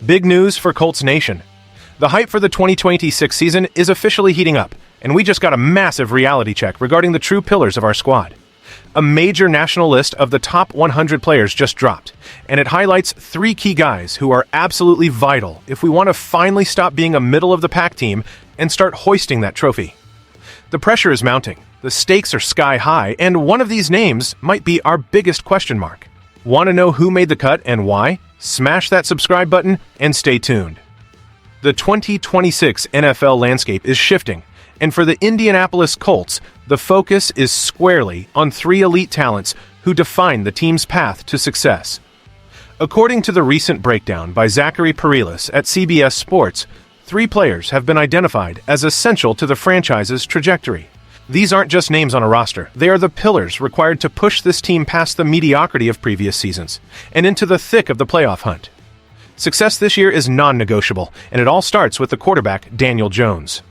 Big news for Colts Nation. The hype for the 2026 season is officially heating up, and we just got a massive reality check regarding the true pillars of our squad. A major national list of the top 100 players just dropped, and it highlights 3 key guys who are absolutely vital if we want to finally stop being a middle-of-the-pack team and start hoisting that trophy. The pressure is mounting, the stakes are sky high, and one of these names might be our biggest question mark. Want to know who made the cut and why? Smash that subscribe button and stay tuned. The 2026 NFL landscape is shifting, and for the Indianapolis Colts, the focus is squarely on 3 elite talents who define the team's path to success. According to the recent breakdown by Zachary Perilis at CBS Sports, 3 players have been identified as essential to the franchise's trajectory. These aren't just names on a roster, they are the pillars required to push this team past the mediocrity of previous seasons and into the thick of the playoff hunt. Success this year is non-negotiable, and it all starts with the quarterback, Daniel Jones.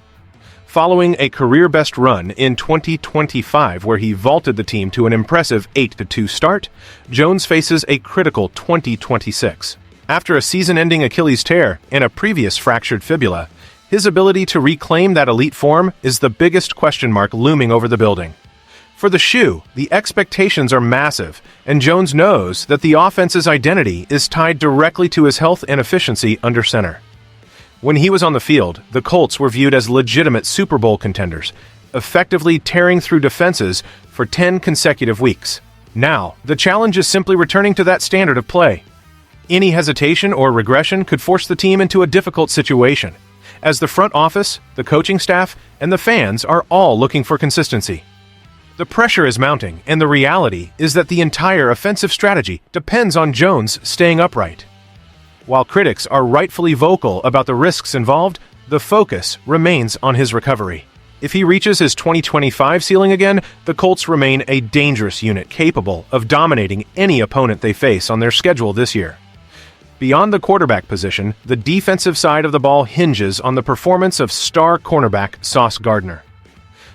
Following a career-best run in 2025 where he vaulted the team to an impressive 8-2 start, Jones faces a critical 2026. After a season-ending Achilles tear and a previous fractured fibula, his ability to reclaim that elite form is the biggest question mark looming over the building. For the Shoe, the expectations are massive, and Jones knows that the offense's identity is tied directly to his health and efficiency under center. When he was on the field, the Colts were viewed as legitimate Super Bowl contenders, effectively tearing through defenses for 10 consecutive weeks. Now, the challenge is simply returning to that standard of play. Any hesitation or regression could force the team into a difficult situation, as the front office, the coaching staff, and the fans are all looking for consistency. The pressure is mounting, and the reality is that the entire offensive strategy depends on Jones staying upright. While critics are rightfully vocal about the risks involved, the focus remains on his recovery. If he reaches his 2025 ceiling again, the Colts remain a dangerous unit capable of dominating any opponent they face on their schedule this year. Beyond the quarterback position, the defensive side of the ball hinges on the performance of star cornerback Sauce Gardner.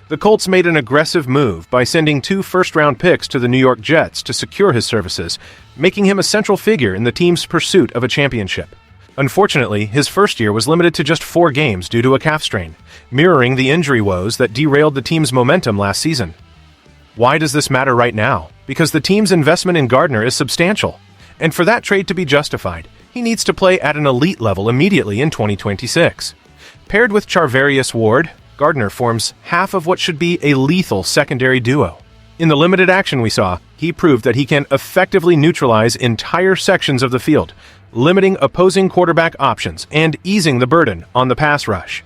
The Colts made an aggressive move by sending 2 first-round picks to the New York Jets to secure his services, making him a central figure in the team's pursuit of a championship. Unfortunately, his first year was limited to just 4 games due to a calf strain, mirroring the injury woes that derailed the team's momentum last season. Why does this matter right now? Because the team's investment in Gardner is substantial, and for that trade to be justified, he needs to play at an elite level immediately in 2026. Paired with Charvarius Ward, Gardner forms half of what should be a lethal secondary duo. In the limited action we saw, he proved that he can effectively neutralize entire sections of the field, limiting opposing quarterback options and easing the burden on the pass rush.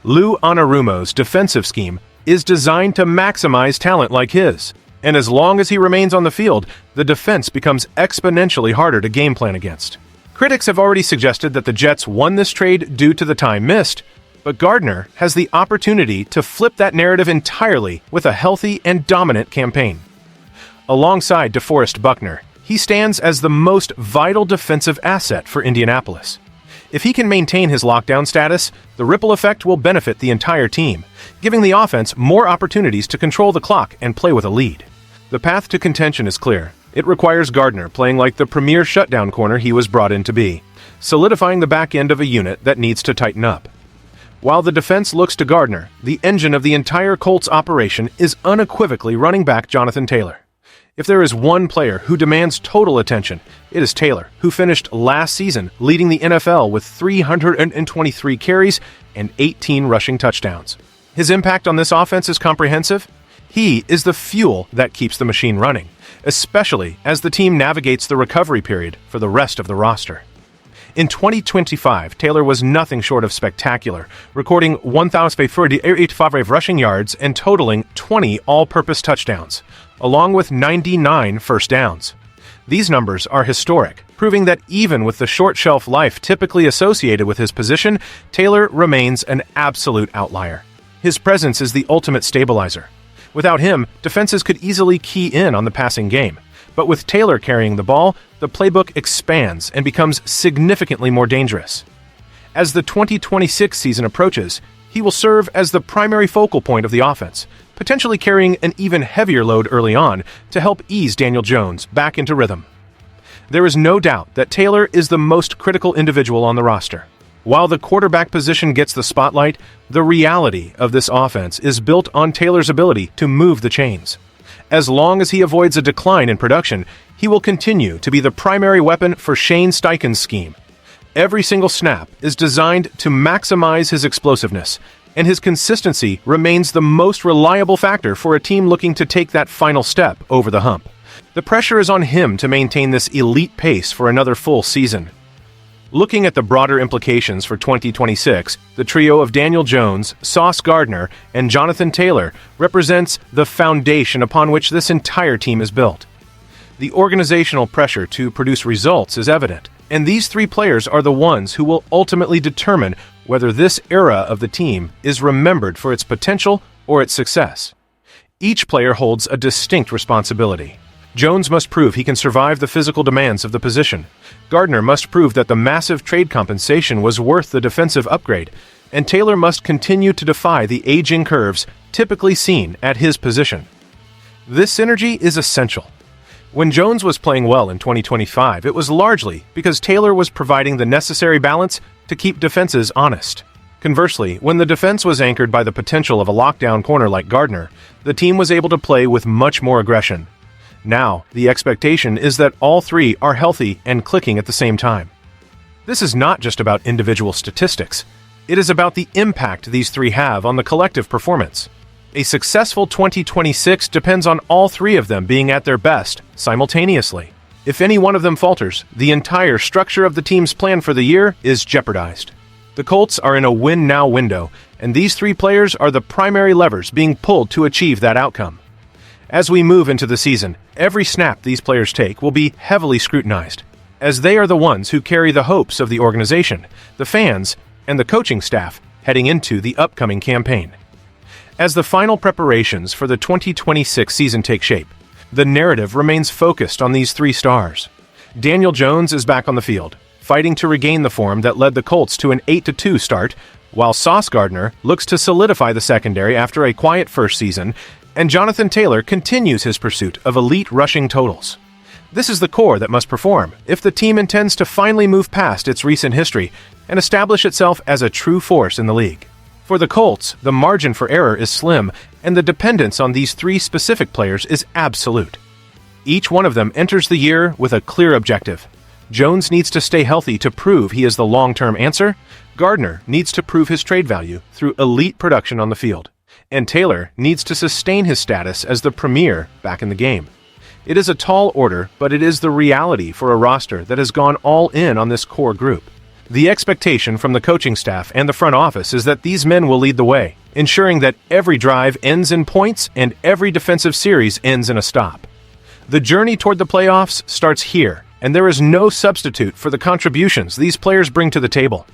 Lou Anarumo's defensive scheme is designed to maximize talent like his, and as long as he remains on the field, the defense becomes exponentially harder to game plan against. Critics have already suggested that the Jets won this trade due to the time missed, but Gardner has the opportunity to flip that narrative entirely with a healthy and dominant campaign. Alongside DeForest Buckner, he stands as the most vital defensive asset for Indianapolis. If he can maintain his lockdown status, the ripple effect will benefit the entire team, giving the offense more opportunities to control the clock and play with a lead. The path to contention is clear. It requires Gardner playing like the premier shutdown corner he was brought in to be, solidifying the back end of a unit that needs to tighten up. While the defense looks to Gardner, the engine of the entire Colts operation is unequivocally running back Jonathan Taylor. If there is one player who demands total attention, it is Taylor, who finished last season leading the NFL with 323 carries and 18 rushing touchdowns. His impact on this offense is comprehensive. He is the fuel that keeps the machine running, especially as the team navigates the recovery period for the rest of the roster. In 2025, Taylor was nothing short of spectacular, recording 1,085 rushing yards and totaling 20 all-purpose touchdowns, along with 99 first downs. These numbers are historic, proving that even with the short shelf life typically associated with his position, Taylor remains an absolute outlier. His presence is the ultimate stabilizer. Without him, defenses could easily key in on the passing game. But with Taylor carrying the ball, the playbook expands and becomes significantly more dangerous. As the 2026 season approaches, he will serve as the primary focal point of the offense, potentially carrying an even heavier load early on to help ease Daniel Jones back into rhythm. There is no doubt that Taylor is the most critical individual on the roster. While the quarterback position gets the spotlight, the reality of this offense is built on Taylor's ability to move the chains. As long as he avoids a decline in production, he will continue to be the primary weapon for Shane Steichen's scheme. Every single snap is designed to maximize his explosiveness, and his consistency remains the most reliable factor for a team looking to take that final step over the hump. The pressure is on him to maintain this elite pace for another full season. Looking at the broader implications for 2026, the trio of Daniel Jones, Sauce Gardner, and Jonathan Taylor represents the foundation upon which this entire team is built. The organizational pressure to produce results is evident, and these three players are the ones who will ultimately determine whether this era of the team is remembered for its potential or its success. Each player holds a distinct responsibility. Jones must prove he can survive the physical demands of the position. Gardner must prove that the massive trade compensation was worth the defensive upgrade, and Taylor must continue to defy the aging curves typically seen at his position. This synergy is essential. When Jones was playing well in 2025, it was largely because Taylor was providing the necessary balance to keep defenses honest. Conversely, when the defense was anchored by the potential of a lockdown corner like Gardner, the team was able to play with much more aggression. Now, the expectation is that all three are healthy and clicking at the same time. This is not just about individual statistics. It is about the impact these three have on the collective performance. A successful 2026 depends on all three of them being at their best simultaneously. If any one of them falters, the entire structure of the team's plan for the year is jeopardized. The Colts are in a win-now window, and these three players are the primary levers being pulled to achieve that outcome. As we move into the season, every snap these players take will be heavily scrutinized, as they are the ones who carry the hopes of the organization, the fans, and the coaching staff heading into the upcoming campaign. As the final preparations for the 2026 season take shape, the narrative remains focused on these three stars. Daniel Jones is back on the field, fighting to regain the form that led the Colts to an 8-2 start, while Sauce Gardner looks to solidify the secondary after a quiet first season, and Jonathan Taylor continues his pursuit of elite rushing totals. This is the core that must perform if the team intends to finally move past its recent history and establish itself as a true force in the league. For the Colts, the margin for error is slim, and the dependence on these three specific players is absolute. Each one of them enters the year with a clear objective. Jones needs to stay healthy to prove he is the long-term answer. Gardner needs to prove his trade value through elite production on the field. And Taylor needs to sustain his status as the premier back in the game. It is a tall order, but it is the reality for a roster that has gone all in on this core group. The expectation from the coaching staff and the front office is that these men will lead the way, ensuring that every drive ends in points and every defensive series ends in a stop. The journey toward the playoffs starts here, and there is no substitute for the contributions these players bring to the table.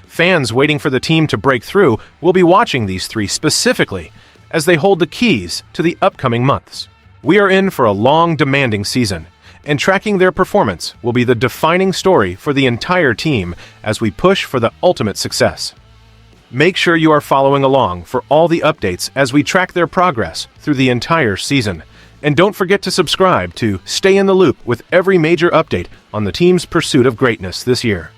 Fans waiting for the team to break through will be watching these three specifically as they hold the keys to the upcoming months. We are in for a long, demanding season, and tracking their performance will be the defining story for the entire team as we push for the ultimate success. Make sure you are following along for all the updates as we track their progress through the entire season. And don't forget to subscribe to stay in the loop with every major update on the team's pursuit of greatness this year.